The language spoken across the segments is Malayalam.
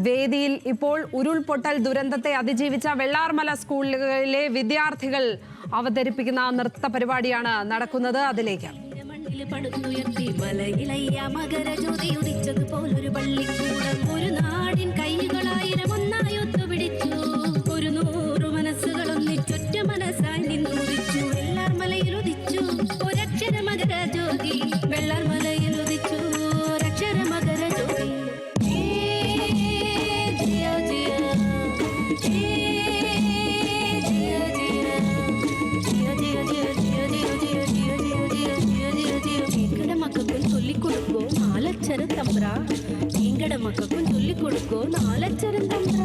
വേദിയിൽ ഇപ്പോൾ ഉരുൾപൊട്ടൽ ദുരന്തത്തെ അതിജീവിച്ച വെള്ളാർമല സ്കൂളിലെ വിദ്യാർത്ഥികൾ അവതരിപ്പിക്കുന്ന നൃത്ത പരിപാടിയാണ് നടക്കുന്നത്. അതിലേക്ക് ഒരു നാടിൻ കൈകളായിരം ഒന്നായി ഒത്തുപിടിച്ചു, ഒരു 100 മനസ്സുകൾ ഒന്നിച്ചൊറ്റ മനസ്സായി നിന്നുദിച്ചു. വെള്ളാർമലയിൽ ഉദിച്ചു ഒരക്ഷര മകര ജ്യോതി, വെള്ളാർമലയിൽ ഉദിച്ചു ഒരക്ഷര മകര ജ്യോതി. മക്കൾക്കും ചൊല്ലിക്കൊടുക്കോ നാലക്ഷരം തമ്പ്ര, നിങ്ങളുടെ മക്കൾക്കും ചൊല്ലിക്കൊടുക്കോ നാലക്ഷരം തമ്പ്ര.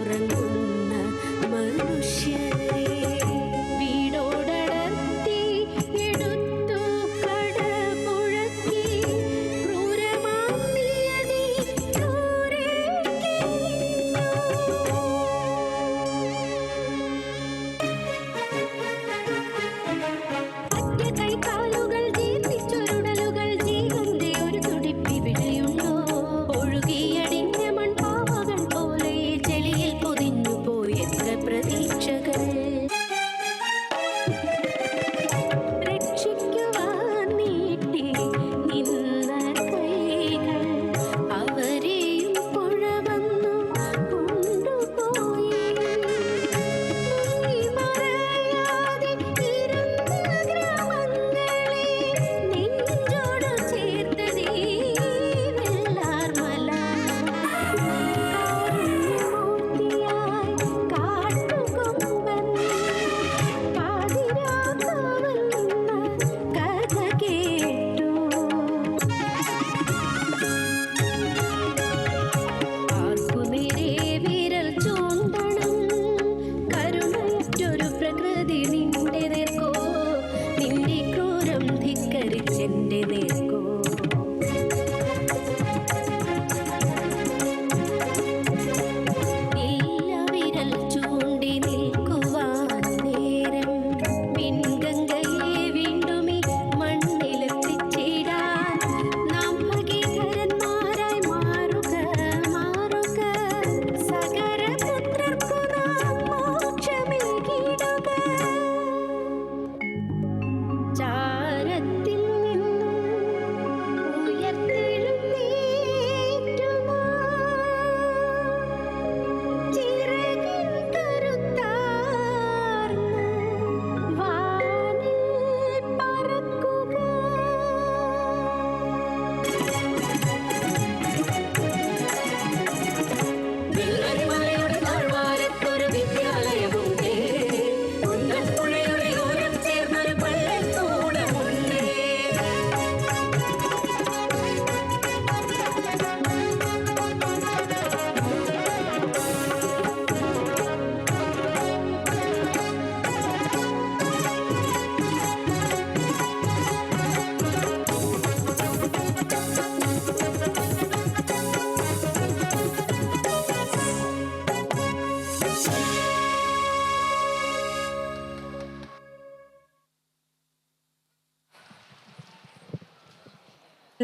കണ്ടുറങ്ങുന്ന മനുഷ്യരെ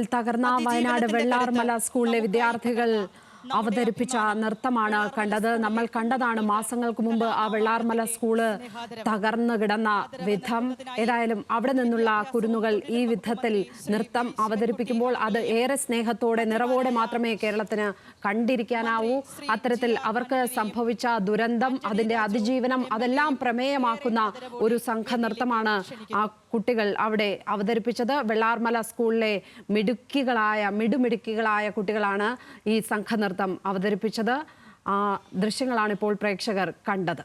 തകർന്ന വയനാട് വെള്ളാർമല സ്കൂളിലെ വിദ്യാർത്ഥികൾ അവതരിപ്പിച്ച നൃത്തമാണ് കണ്ടത്. നമ്മൾ കണ്ടതാണ് മാസങ്ങൾക്ക് മുമ്പ് ആ വെള്ളാർമല സ്കൂള് തകർന്നു കിടന്ന വിധം. ഏതായാലും അവിടെ നിന്നുള്ള കുരുന്നുകൾ ഈ വിധത്തിൽ നൃത്തം അവതരിപ്പിക്കുമ്പോൾ അത് ഏറെ സ്നേഹത്തോടെ നിറവോടെ മാത്രമേ കേരളത്തിന് കണ്ടിരിക്കാനാവൂ. അത്തരത്തിൽ അവർക്ക് സംഭവിച്ച ദുരന്തം, അതിന്റെ അതിജീവനം, അതെല്ലാം പ്രമേയമാക്കുന്ന ഒരു സംഘനൃത്തമാണ് ആ കുട്ടികൾ അവിടെ അവതരിപ്പിച്ചത്. വെള്ളാർമല സ്കൂളിലെ മിടുമിടുക്കികളായ കുട്ടികളാണ് ഈ സംഘനൃത്തം അവതരിപ്പിച്ചത്. ആ ദൃശ്യങ്ങളാണ് ഇപ്പോൾ പ്രേക്ഷകർ കണ്ടത്.